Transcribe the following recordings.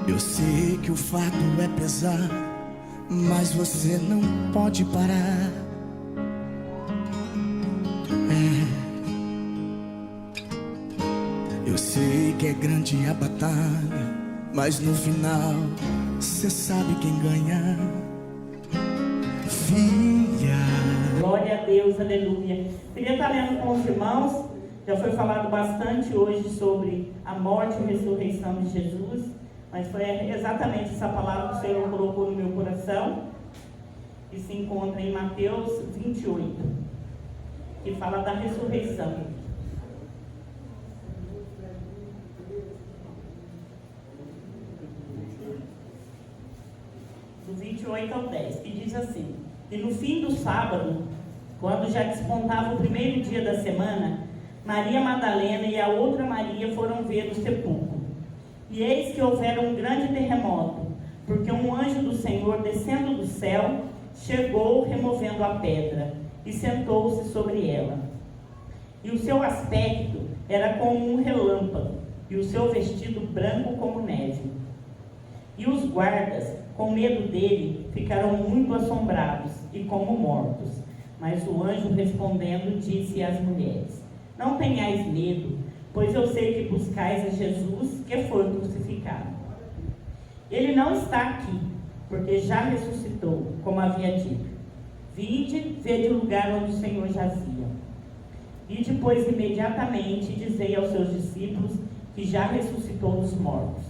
Eu sei que o fardo é pesar, mas você não pode parar. Eu sei que é grande a batalha, mas no final cê sabe quem ganha. Filha. Glória a Deus, aleluia. Queria estar lendo com os irmãos. Já foi falado bastante hoje sobre a morte e a ressurreição de Jesus, mas foi exatamente essa palavra que o Senhor colocou no meu coração, que se encontra em Mateus 28, que fala da ressurreição. Do 28 ao 10, que diz assim: E no fim do sábado, quando já despontava o primeiro dia da semana, Maria Madalena e a outra Maria foram ver o sepulcro. E eis que houvera um grande terremoto, porque um anjo do Senhor, descendo do céu, chegou removendo a pedra, e sentou-se sobre ela. E o seu aspecto era como um relâmpago, e o seu vestido branco como neve. E os guardas, com medo dele, ficaram muito assombrados e como mortos. Mas o anjo, respondendo, disse às mulheres: Não tenhais medo, pois eu sei que buscais a Jesus, que foi crucificado. Ele não está aqui, porque já ressuscitou, como havia dito. Vinde, vede o lugar onde o Senhor jazia. E depois, imediatamente, dizei aos seus discípulos que já ressuscitou dos mortos.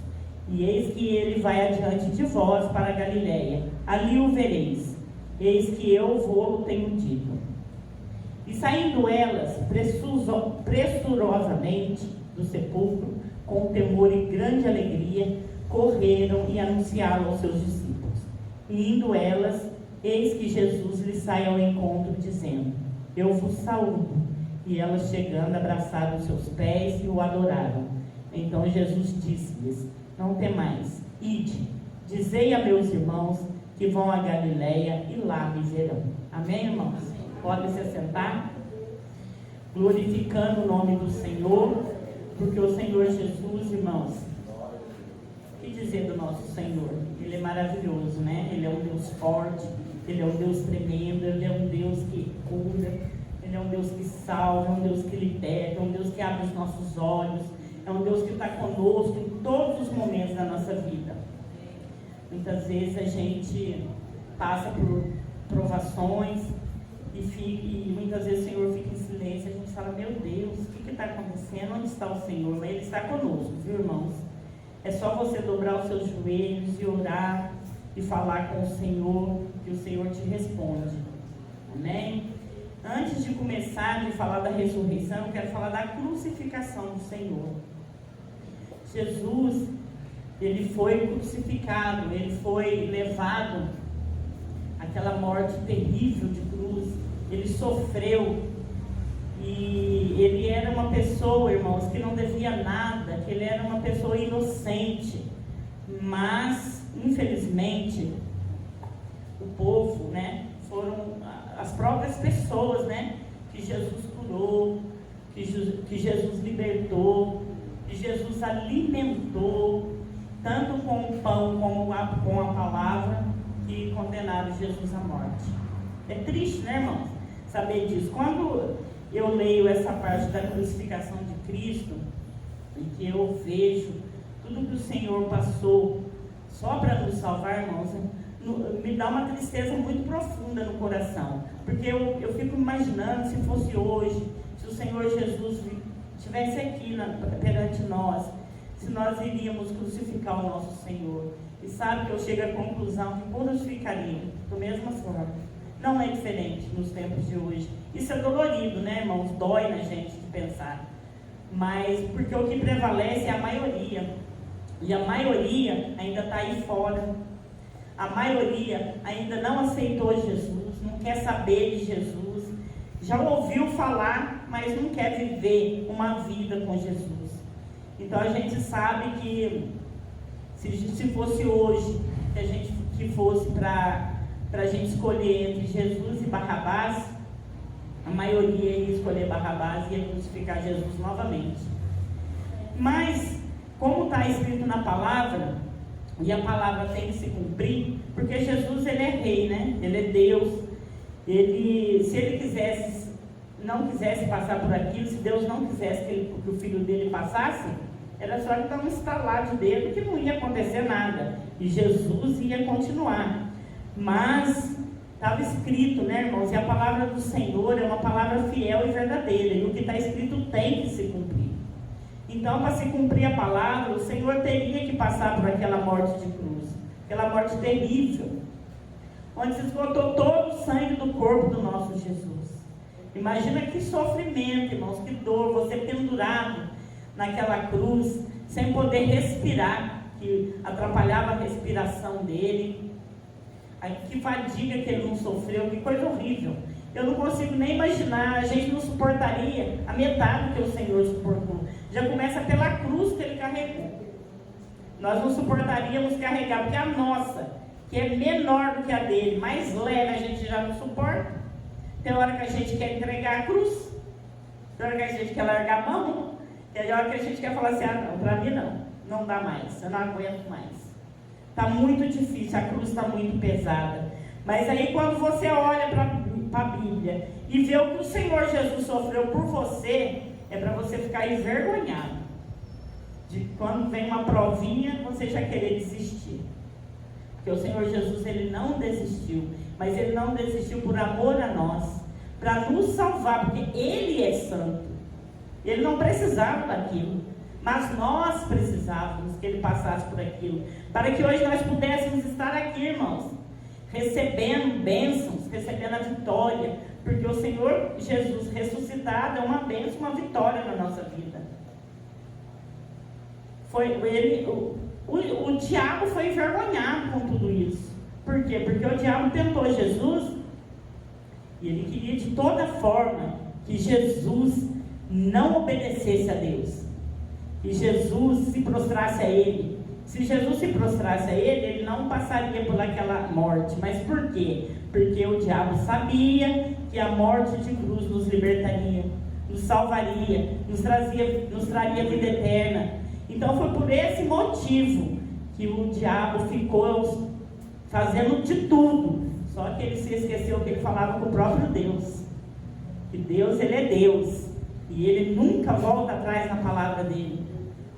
E eis que ele vai adiante de vós para a Galiléia. Ali o vereis. Eis que eu vou-lo tenho dito. E saindo elas pressurosamente do sepulcro, com temor e grande alegria, correram e anunciaram aos seus discípulos. E indo elas, eis que Jesus lhes sai ao encontro, dizendo: Eu vos saúdo. E elas, chegando, abraçaram os seus pés e o adoraram. Então Jesus disse-lhes: Não temais, ide, dizei a meus irmãos que vão a Galiléia e lá me verão. Amém, irmãos? Podem se assentar, glorificando o nome do Senhor, porque o Senhor Jesus, irmãos, o que dizer do nosso Senhor? Ele é maravilhoso, né? Ele é um Deus forte, Ele é um Deus tremendo, Ele é um Deus que cura, Ele é um Deus que salva, é um Deus que liberta, é um Deus que abre os nossos olhos, é um Deus que está conosco em todos os momentos da nossa vida. Muitas vezes a gente passa por provações e muitas vezes o Senhor fica em silêncio. A gente fala: Meu Deus, o que está acontecendo? Onde está o Senhor? Mas Ele está conosco, viu, irmãos? É só você dobrar os seus joelhos e orar e falar com o Senhor, que o Senhor te responde. Amém? Antes de começar de falar da ressurreição, eu quero falar da crucificação do Senhor. Jesus, Ele foi crucificado, Ele foi levado àquela morte terrível de cruz. Ele sofreu, e Ele era uma pessoa, irmãos, que não devia nada, que Ele era uma pessoa inocente, mas, infelizmente, o povo, né, foram as próprias pessoas, né, que Jesus curou, que Jesus libertou, que Jesus alimentou, tanto com o pão como com a palavra, que condenaram Jesus à morte. É triste, né, irmãos, saber disso. Quando eu leio essa parte da crucificação de Cristo, e que eu vejo tudo que o Senhor passou só para nos salvar, irmãos, me dá uma tristeza muito profunda no coração, porque eu fico imaginando se fosse hoje, se o Senhor Jesus estivesse aqui perante nós, se nós iríamos crucificar o nosso Senhor. E sabe que eu chego à conclusão que crucificaríamos da mesma forma. Não é diferente nos tempos de hoje. Isso é dolorido, né, irmãos? Dói na gente de pensar. Mas porque o que prevalece é a maioria. E a maioria ainda está aí fora. A maioria ainda não aceitou Jesus, não quer saber de Jesus. Já ouviu falar, mas não quer viver uma vida com Jesus. Então a gente sabe que se fosse hoje, que fosse para a gente escolher entre Jesus e Barrabás, a maioria ia escolher Barrabás e ia crucificar Jesus novamente. Mas, como está escrito na palavra, e a palavra tem que se cumprir, porque Jesus, ele é rei, né? Ele é Deus. Se ele não quisesse passar por aquilo, se Deus não quisesse que o filho dele passasse, era só ele dar um estalar de dedo que não ia acontecer nada. E Jesus ia continuar. Mas estava escrito, né, irmãos? E a palavra do Senhor é uma palavra fiel e verdadeira. E o que está escrito tem que se cumprir. Então, para se cumprir a palavra, o Senhor teria que passar por aquela morte de cruz. Aquela morte terrível. Onde se esgotou todo o sangue do corpo do nosso Jesus. Imagina que sofrimento, irmãos, que dor, você pendurado naquela cruz, sem poder respirar, que atrapalhava a respiração dele. Que fadiga que ele não sofreu, que coisa horrível. Eu não consigo nem imaginar, a gente não suportaria a metade que o Senhor suportou. Já começa pela cruz que ele carregou. Nós não suportaríamos carregar, porque a nossa, que é menor do que a dele, mais leve, a gente já não suporta. Tem hora que a gente quer entregar a cruz, tem hora que a gente quer largar a mão, tem hora que a gente quer falar assim, não, para mim não dá mais, eu não aguento mais. Está muito difícil, a cruz está muito pesada. Mas aí quando você olha para a Bíblia e vê o que o Senhor Jesus sofreu por você, é para você ficar envergonhado. De quando vem uma provinha, você já querer desistir. Porque o Senhor Jesus, ele não desistiu. Mas ele não desistiu por amor a nós. Para nos salvar, porque ele é santo. Ele não precisava daquilo. Mas nós precisávamos que ele passasse por aquilo. Para que hoje nós pudéssemos estar aqui, irmãos. Recebendo bênçãos, recebendo a vitória. Porque o Senhor Jesus ressuscitado é uma bênção, uma vitória na nossa vida. O diabo foi envergonhado com tudo isso. Por quê? Porque o diabo tentou Jesus e ele queria de toda forma que Jesus não obedecesse a Deus. Que Jesus se prostrasse a ele. Se Jesus se prostrasse a ele, ele não passaria por aquela morte. Mas por quê? Porque o diabo sabia que a morte de cruz nos libertaria, nos salvaria, nos traria vida eterna. Então foi por esse motivo que o diabo ficou fazendo de tudo. Só que ele se esqueceu que ele falava com o próprio Deus. Que Deus, ele é Deus. E ele nunca volta atrás na palavra dele.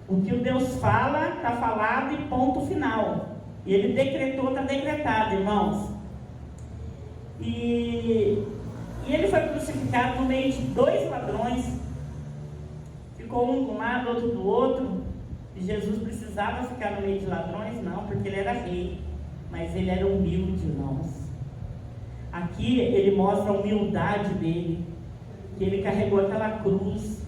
O que o Deus fala, está falado e ponto final. E ele decretou, está decretado, irmãos. E ele foi crucificado no meio de 2 ladrões. Ficou um de um lado, outro do outro. E Jesus precisava ficar no meio de ladrões? Não, porque ele era rei. Mas ele era humilde, irmãos. Aqui ele mostra a humildade dele. Que ele carregou aquela cruz,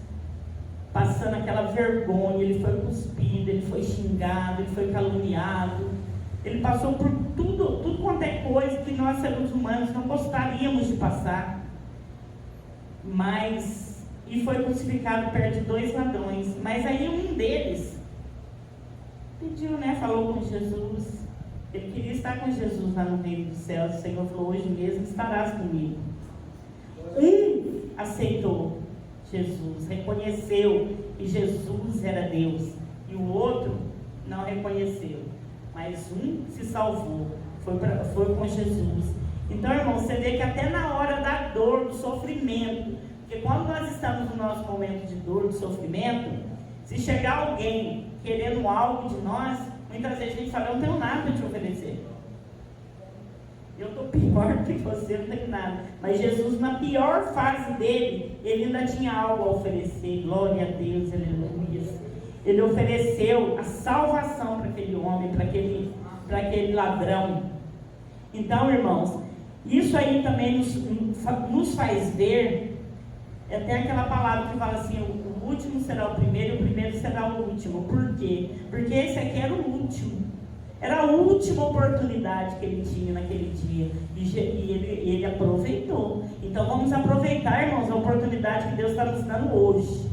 passando aquela vergonha. Ele foi cuspido, ele foi xingado, ele foi caluniado. Ele passou por tudo quanto é coisa que nós, seres humanos, não gostaríamos de passar. E foi crucificado perto de 2 ladrões. Mas aí um deles pediu, né? Falou com Jesus. Ele queria estar com Jesus lá no reino dos céus. O Senhor falou, hoje mesmo estarás comigo. Um aceitou Jesus, reconheceu que Jesus era Deus. E o outro não reconheceu. Mas um se salvou, foi com Jesus. Então, irmão, você vê que até na hora da dor, do sofrimento, porque quando nós estamos no nosso momento de dor, de sofrimento, se chegar alguém querendo algo de nós, muitas vezes a gente fala, eu não tenho nada para te oferecer. Eu estou pior que você, não tenho nada. Mas Jesus, na pior fase dele, ele ainda tinha algo a oferecer. Glória a Deus, aleluia. Ele ofereceu a salvação para aquele homem, para aquele ladrão. Então, irmãos, isso aí também nos faz ver, até aquela palavra que fala assim, o último será o primeiro e o primeiro será o último. Por quê? Porque esse aqui era o último. Era a última oportunidade que ele tinha naquele dia. E ele aproveitou. Então vamos aproveitar, irmãos, a oportunidade que Deus está nos dando hoje.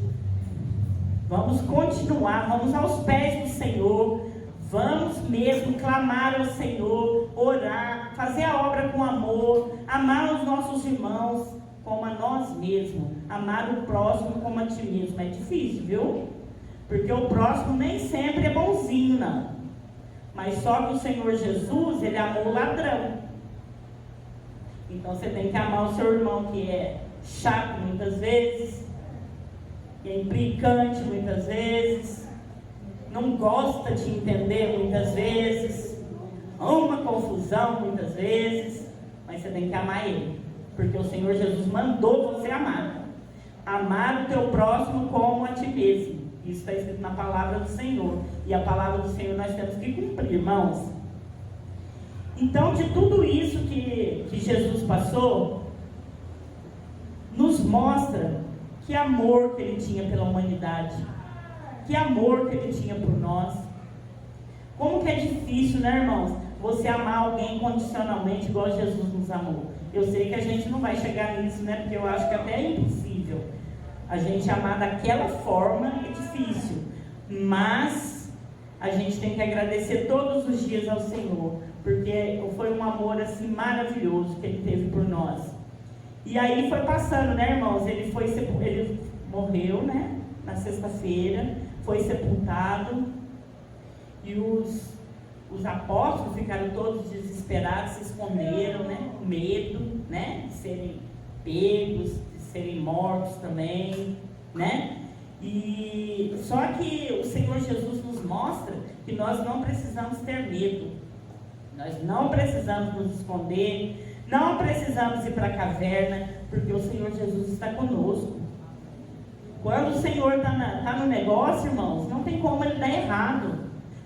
Vamos continuar, vamos aos pés do Senhor. Vamos mesmo clamar ao Senhor, orar, fazer a obra com amor, amar os nossos irmãos como a nós mesmos, amar o próximo como a ti mesmo. É difícil, viu? Porque o próximo nem sempre é bonzinho, não. Mas só que o Senhor Jesus, ele amou o ladrão. Então você tem que amar o seu irmão, que é chato muitas vezes, que é implicante muitas vezes, não gosta de entender muitas vezes, uma confusão muitas vezes, mas você tem que amar ele, porque o Senhor Jesus mandou você amar. Amar o teu próximo como a ti mesmo. Isso está escrito na palavra do Senhor. E a palavra do Senhor nós temos que cumprir, irmãos. Então, de tudo isso que Jesus passou, nos mostra que amor que ele tinha pela humanidade, que amor que ele tinha por nós. Como que é difícil, né, irmãos, você amar alguém condicionalmente igual Jesus nos amou. Eu sei que a gente não vai chegar nisso, né, porque eu acho que até é impossível. A gente amar daquela forma é difícil, mas a gente tem que agradecer todos os dias ao Senhor, porque foi um amor assim maravilhoso que ele teve por nós. E aí foi passando, né, irmãos? Ele morreu, né, na sexta-feira, foi sepultado, e os apóstolos ficaram todos desesperados, se esconderam, né, com medo, né, de serem pegos, de serem mortos também, né? E só que o Senhor Jesus nos mostra que nós não precisamos ter medo, nós não precisamos nos esconder, não precisamos ir para a caverna, porque o Senhor Jesus está conosco. Quando o Senhor está no negócio, irmãos, não tem como ele dar errado.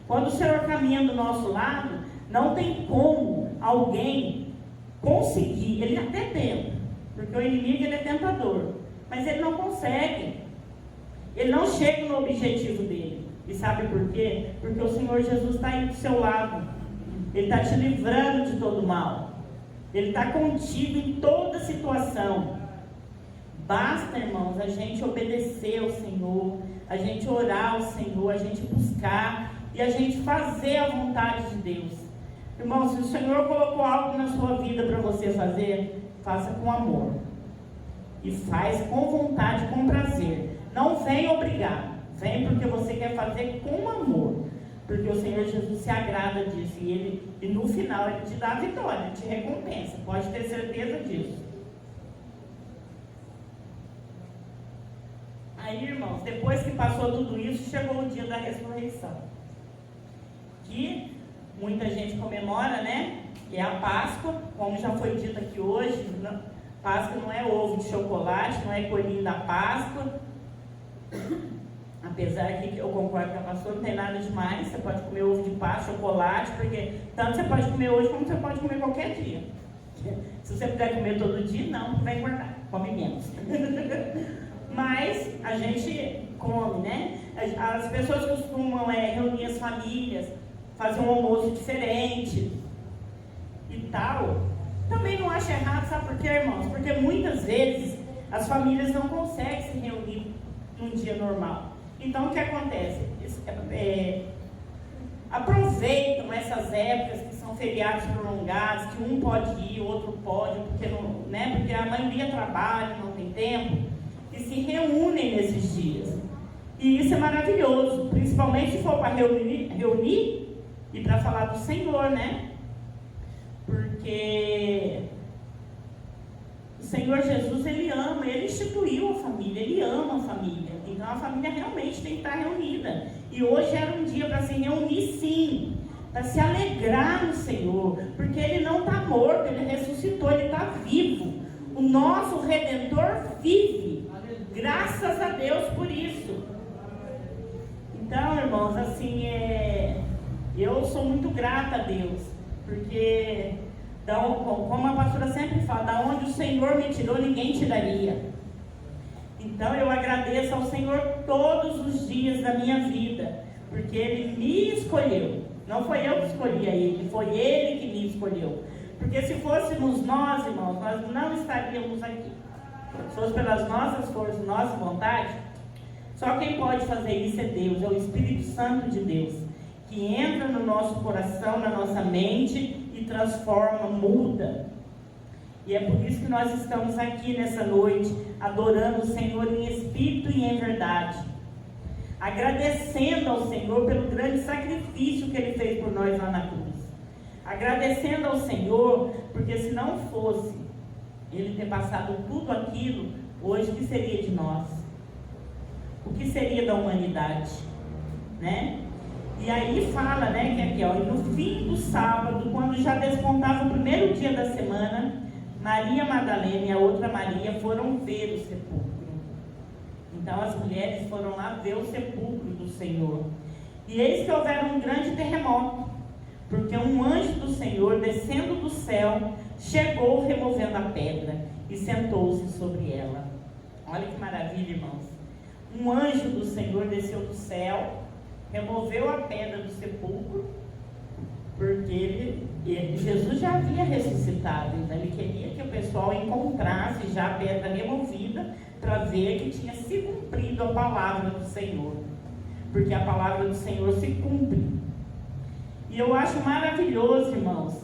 Quando o Senhor caminha do nosso lado, não tem como alguém conseguir. Ele até tenta, porque o inimigo ele é tentador, mas ele não consegue. Ele não chega no objetivo dele. E sabe por quê? Porque o Senhor Jesus está aí do seu lado. Ele está te livrando de todo mal. Ele está contigo em toda situação. Basta, irmãos, a gente obedecer ao Senhor, a gente orar ao Senhor, a gente buscar e a gente fazer a vontade de Deus. Irmãos, se o Senhor colocou algo na sua vida para você fazer, faça com amor. E faz com vontade, com prazer. Não vem obrigar. Vem porque você quer fazer com amor. Porque o Senhor Jesus se agrada disso. E no final ele te dá a vitória, ele te recompensa. Pode ter certeza disso. Aí, irmãos, depois que passou tudo isso, chegou o dia da ressurreição. Que muita gente comemora, né? Que é a Páscoa, como já foi dito aqui hoje. Páscoa não é ovo de chocolate, não é coelhinho da Páscoa. Apesar que eu concordo com a pastora, não tem nada demais. Você pode comer ovo de Páscoa, chocolate, porque tanto você pode comer hoje como você pode comer qualquer dia. Se você puder comer todo dia, não vai engordar, come menos. Mas a gente come, né? As pessoas costumam reunir as famílias, fazer um almoço diferente e tal. Também não acho errado, sabe por quê, irmãos? Porque muitas vezes as famílias não conseguem se reunir num dia normal. Então o que acontece? Aproveitam essas épocas que são feriados prolongados, que um pode ir, o outro pode, porque, não, né? Porque a maioria trabalha, não tem tempo, e se reúnem nesses dias. E isso é maravilhoso, principalmente se for para reunir e para falar do Senhor, né? Porque o Senhor Jesus, ele ama, ele instituiu a família, ele ama a família. Então a família realmente tem que estar reunida. E hoje era um dia para se reunir, sim, para se alegrar no Senhor, porque ele não está morto, ele ressuscitou, ele está vivo. O nosso Redentor vive. Graças a Deus por isso. Então, irmãos, assim, eu sou muito grata a Deus, porque, como a pastora sempre fala, da onde o Senhor me tirou, ninguém tiraria. Então, eu agradeço ao Senhor todos os dias da minha vida, porque Ele me escolheu. Não foi eu que escolhi a Ele, foi Ele que me escolheu. Porque se fôssemos nós, irmãos, nós não estaríamos aqui. Se fosse pelas nossas forças, nossa vontade, só quem pode fazer isso é Deus, é o Espírito Santo de Deus, que entra no nosso coração, na nossa mente e transforma, muda. E é por isso que nós estamos aqui nessa noite, adorando o Senhor em espírito e em verdade. agradecendo ao Senhor pelo grande sacrifício que Ele fez por nós lá na cruz, agradecendo ao Senhor, porque se não fosse Ele ter passado tudo aquilo, hoje o que seria de nós? O que seria da humanidade? Né? E aí fala, né, que aqui, ó, no fim do sábado, quando já despontava o primeiro dia da semana, Maria Madalena e a outra Maria foram ver o sepulcro. Então as mulheres foram lá ver o sepulcro do Senhor. E eis que houveram um grande terremoto, porque um anjo do Senhor, descendo do céu, chegou removendo a pedra e sentou-se sobre ela. Olha que maravilha, irmãos. Um anjo do Senhor desceu do céu, removeu a pedra do sepulcro, porque Jesus já havia ressuscitado, então ele queria que o pessoal encontrasse já a pedra removida, para ver que tinha se cumprido a palavra do Senhor, porque a palavra do Senhor se cumpre. E eu acho maravilhoso, irmãos,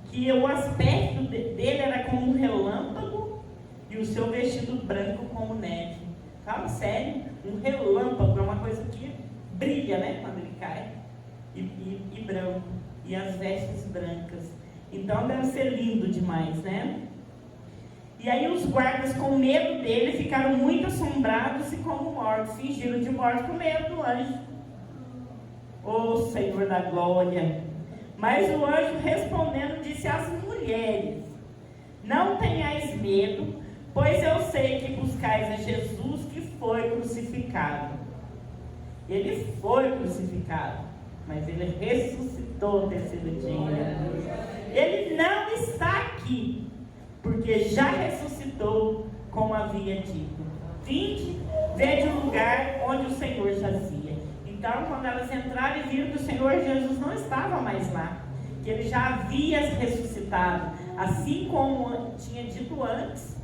que o aspecto dele era como um relâmpago e o seu vestido branco como neve. Fala sério, um relâmpago é uma coisa que brilha, né, quando ele cai, e branco, e as vestes brancas. Então deve ser lindo demais, né? E aí os guardas, com medo dele, ficaram muito assombrados e como mortos, fingiram de mortos com medo do anjo. Ô Senhor da glória! Mas o anjo respondendo disse às mulheres: não tenhais medo, pois eu sei que buscais a Jesus que foi crucificado. Ele foi crucificado, mas ele ressuscitou no terceiro dia. Ele não está aqui, porque já ressuscitou, como havia dito. Vinde, vede o lugar onde o Senhor jazia. Então, quando elas entraram e viram que o Senhor Jesus não estava mais lá, que ele já havia ressuscitado, assim como tinha dito antes,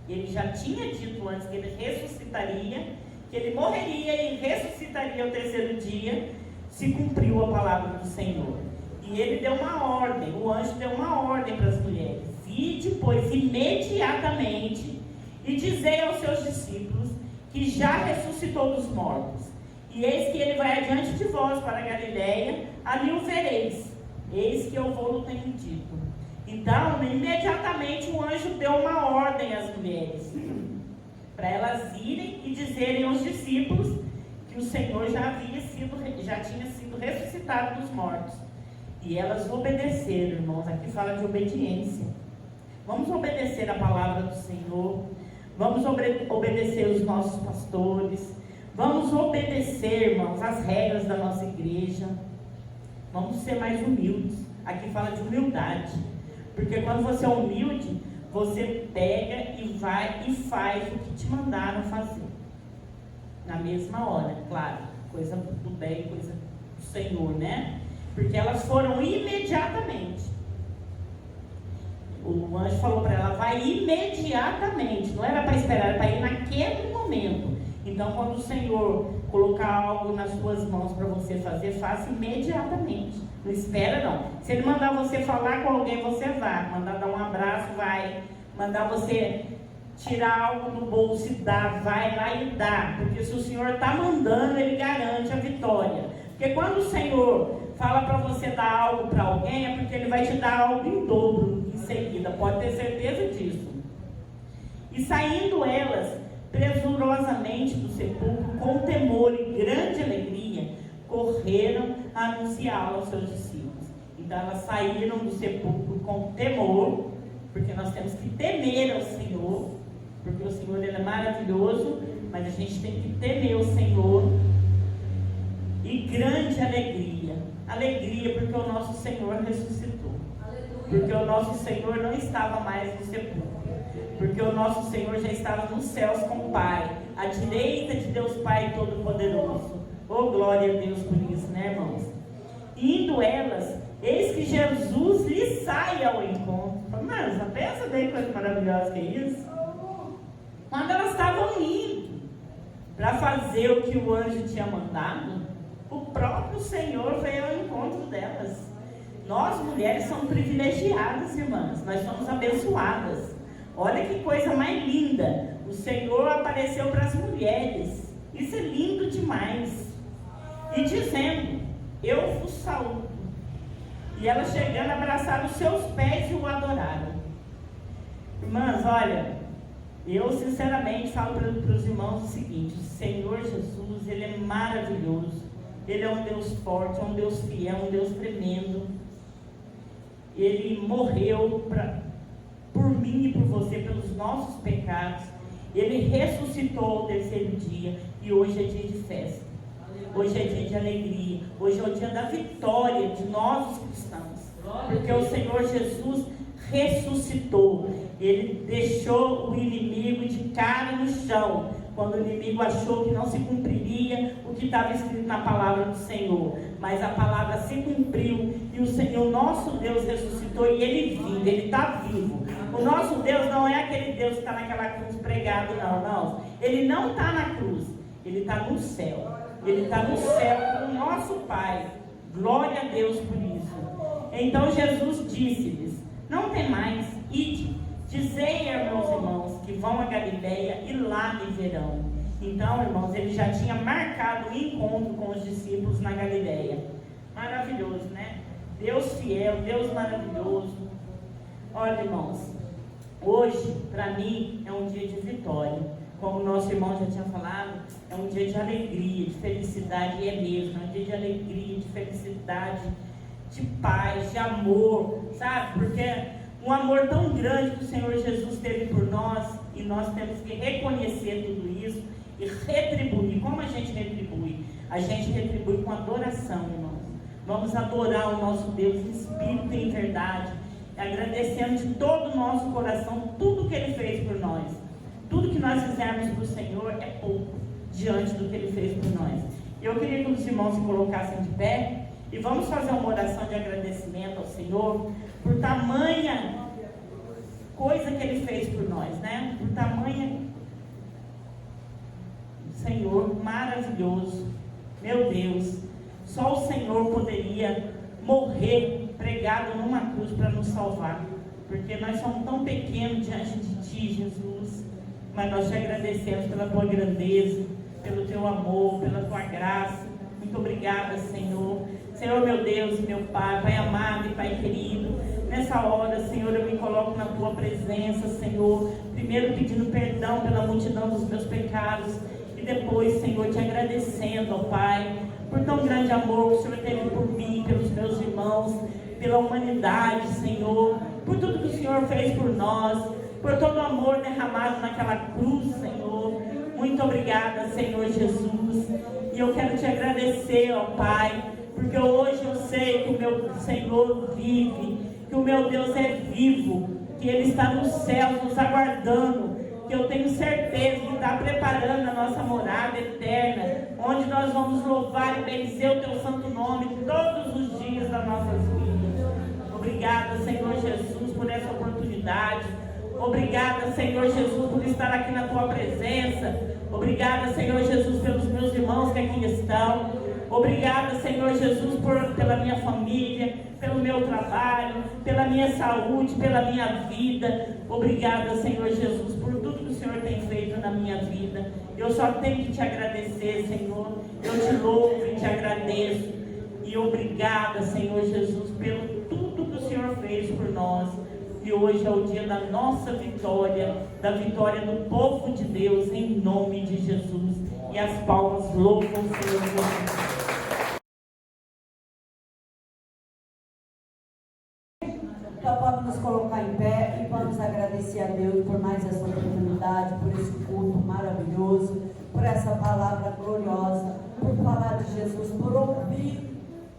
ele já tinha dito antes que ele ressuscitaria, que ele morreria e ressuscitaria ao terceiro dia, se cumpriu a palavra do Senhor. E ele deu uma ordem, o anjo deu uma ordem para as mulheres: ide, pois, imediatamente, e dizei aos seus discípulos que já ressuscitou dos mortos. E eis que ele vai adiante de vós para a Galiléia, ali o vereis. Eis que eu vou-lo tenho dito. Então, imediatamente o anjo deu uma ordem às mulheres, para elas irem e dizerem aos discípulos que o Senhor já tinha sido ressuscitado dos mortos. E elas obedeceram, irmãos. Aqui fala de obediência. Vamos obedecer a palavra do Senhor. Vamos obedecer os nossos pastores. Vamos obedecer, irmãos, as regras da nossa igreja. Vamos ser mais humildes. Aqui fala de humildade. Porque quando você é humilde, você pega e vai e faz o que te mandaram fazer. Na mesma hora, claro. Coisa do bem, coisa do Senhor, né? Porque elas foram imediatamente. O anjo falou para ela: vai imediatamente. Não era para esperar, era para ir naquele momento. Então, quando o Senhor colocar algo nas suas mãos para você fazer, faça imediatamente. Não espera, não. Se Ele mandar você falar com alguém, você vai. Mandar dar um abraço, vai. Mandar você tirar algo do bolso e dar, vai lá e dá. Porque se o Senhor está mandando, Ele garante a vitória. Porque quando o Senhor fala para você dar algo para alguém, é porque Ele vai te dar algo em dobro em seguida. Pode ter certeza disso. E saindo elas presurosamente do sepulcro, com temor e grande alegria, correram a anunciá-lo aos seus discípulos. Então elas saíram do sepulcro com temor, porque nós temos que temer ao Senhor, porque o Senhor Ele é maravilhoso, mas a gente tem que temer o Senhor. E grande alegria, alegria porque o nosso Senhor ressuscitou, porque o nosso Senhor não estava mais no sepulcro, porque o nosso Senhor já estava nos céus com o Pai, à direita de Deus Pai Todo-Poderoso. Oh, glória a Deus por isso, né, irmãos? Indo elas, eis que Jesus lhe sai ao encontro. Mas pensa bem que coisa maravilhosa que é isso. Quando elas estavam indo para fazer o que o anjo tinha mandado, o próprio Senhor veio ao encontro delas. Nós mulheres somos privilegiadas, irmãs. Nós somos abençoadas. Olha que coisa mais linda. O Senhor apareceu para as mulheres. Isso é lindo demais. E dizendo: eu vos saúdo. E ela chegando, abraçaram os seus pés e o adoraram. Irmãs, olha, eu sinceramente falo para os irmãos o seguinte: o Senhor Jesus, Ele é maravilhoso. Ele é um Deus forte, é um Deus fiel, um Deus tremendo. Ele morreu por mim e por você, pelos nossos pecados. Ele ressuscitou ao terceiro dia. E hoje é dia de festa. Hoje é dia de alegria. Hoje é o dia da vitória de nós, os cristãos. Porque o Senhor Jesus ressuscitou. Ele deixou o inimigo de cara no chão, quando o inimigo achou que não se cumpriria o que estava escrito na palavra do Senhor. Mas a palavra se cumpriu e o Senhor, nosso Deus, ressuscitou e Ele vive, Ele está vivo. O nosso Deus não é aquele Deus que está naquela cruz pregado, não. Ele não está na cruz, Ele está no céu. Ele está no céu com o nosso Pai. Glória a Deus por isso. Então Jesus disse-lhes: não temais, ide, dizei aos meus irmãos que vão a Galileia e lá me verão. Então, irmãos, ele já tinha marcado o encontro com os discípulos na Galileia. Maravilhoso, né? Deus fiel, Deus maravilhoso. Olha, irmãos, hoje, para mim, é um dia de vitória. Como o nosso irmão já tinha falado, é um dia de alegria, de felicidade, e é mesmo, é um dia de alegria, de felicidade, de paz, de amor, sabe? Porque um amor tão grande que o Senhor Jesus teve por nós, e nós temos que reconhecer tudo isso e retribuir. Como a gente retribui? A gente retribui com adoração, irmãos. Vamos adorar o nosso Deus em espírito e em verdade, agradecendo de todo o nosso coração tudo que Ele fez por nós. Tudo que nós fizermos para o Senhor é pouco diante do que Ele fez por nós. Eu queria que os irmãos se colocassem de pé e vamos fazer uma oração de agradecimento ao Senhor por tamanha coisa que Ele fez por nós, né? Por tamanha, Senhor maravilhoso, meu Deus, só o Senhor poderia morrer pregado numa cruz para nos salvar, porque nós somos tão pequenos diante de Ti, Jesus. Mas nós te agradecemos pela Tua grandeza, pelo Teu amor, pela Tua graça. Muito obrigada, Senhor. Senhor, meu Deus e meu Pai, Pai amado e Pai querido, nessa hora, Senhor, eu me coloco na Tua presença, Senhor, primeiro pedindo perdão pela multidão dos meus pecados, e depois, Senhor, te agradecendo, ó Pai, por tão grande amor que o Senhor teve por mim, pelos meus irmãos, pela humanidade, Senhor, por tudo que o Senhor fez por nós, por todo o amor derramado naquela cruz, Senhor. Muito obrigada, Senhor Jesus. E eu quero te agradecer, ó Pai, porque hoje eu sei que o meu Senhor vive, que o meu Deus é vivo, que Ele está no céu nos aguardando, que eu tenho certeza que está preparando a nossa morada eterna, onde nós vamos louvar e benzer o Teu santo nome todos os dias das nossas vidas. Obrigada, Senhor Jesus, por essa oportunidade. Obrigada, Senhor Jesus, por estar aqui na Tua presença. Obrigada, Senhor Jesus, pelos meus irmãos que aqui estão. Obrigada, Senhor Jesus, pela minha família, pelo meu trabalho, pela minha saúde, pela minha vida. Obrigada, Senhor Jesus, por tudo que o Senhor tem feito na minha vida. Eu só tenho que te agradecer, Senhor. Eu te louvo e te agradeço. E obrigada, Senhor Jesus, pelo tudo que o Senhor fez por nós. E hoje é o dia da nossa vitória, da vitória do povo de Deus, em nome de Jesus. E as palmas louvam o Senhor Jesus. Então vamos nos colocar em pé e vamos agradecer a Deus por mais essa oportunidade, por esse culto maravilhoso, por essa palavra gloriosa, por falar de Jesus, por ouvir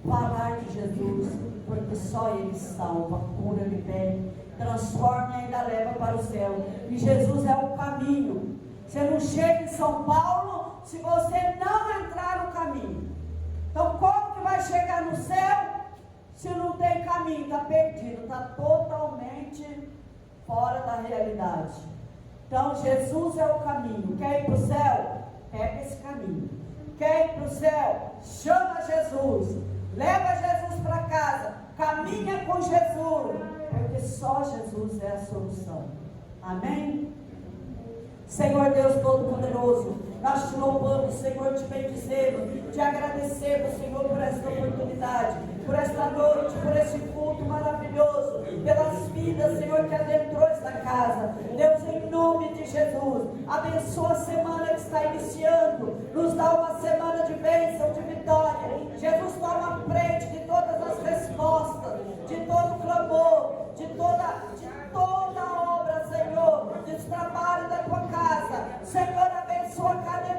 falar de Jesus, porque só Ele salva, cura, libera, transforma e ainda leva para o céu. E Jesus é o caminho. Você não chega em São Paulo se você não entrar no caminho. Então como que vai chegar no céu se não tem caminho? Está perdido, está totalmente fora da realidade. Então Jesus é o caminho. Quer ir para o céu? Pega esse caminho. Quer ir para o céu? Chama Jesus, leva Jesus para casa, caminha com Jesus, porque só Jesus é a solução. Amém? Senhor Deus Todo-Poderoso, nós te louvamos, louvando, Senhor, te bendizendo, te agradecendo, Senhor, por esta oportunidade, por esta noite, por esse culto maravilhoso, pelas vidas, Senhor, que adentrou esta casa. Deus, em nome de Jesus, abençoa a semana que está iniciando, nos dá uma semana de bênção, de vitória. Jesus, toma a frente de todas as respostas, de todo clamor, de toda a obra, Senhor, dos trabalhos da tua casa. Senhor, abençoa cada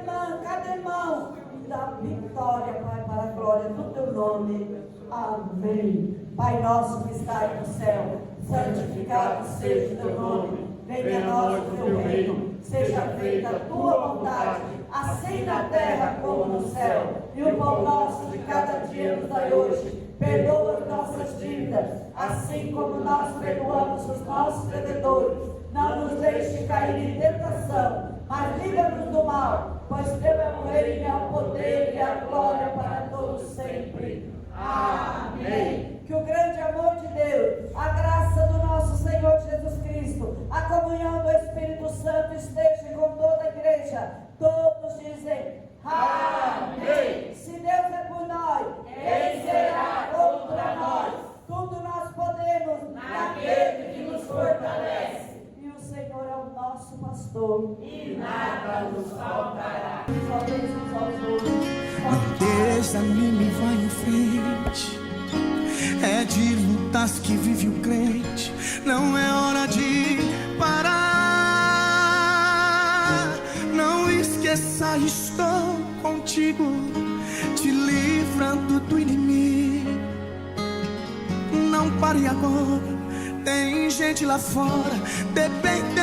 irmão, e dá vitória, Pai, para a glória do teu nome. Amém. Pai nosso que está aí no céu, santificado seja o teu nome. Venha a nós o teu reino, seja feita a tua vontade, assim na terra como no céu. E o pão nosso de cada dia nos dai hoje. Perdoa as nossas dívidas, assim como nós perdoamos os nossos devedores. Não nos deixe cair em tentação, mas livra-nos do mal, pois teu é o reino, é o poder e a glória para todos sempre. Amém. Que o grande amor de Deus, a graça do nosso Senhor Jesus Cristo, a comunhão do Espírito Santo esteja com toda a igreja. Todos dizem amém. Se Deus é por nós, quem será contra nós? Tudo nós podemos naquele que nos fortalece. E o Senhor é o nosso pastor, e nada nos faltará. Não desanime, vai em frente. É de lutas que vive o crente. Não é hora de parar. Não esqueça, estou contigo, te livrando do inimigo. Não pare agora, tem gente lá fora bebendo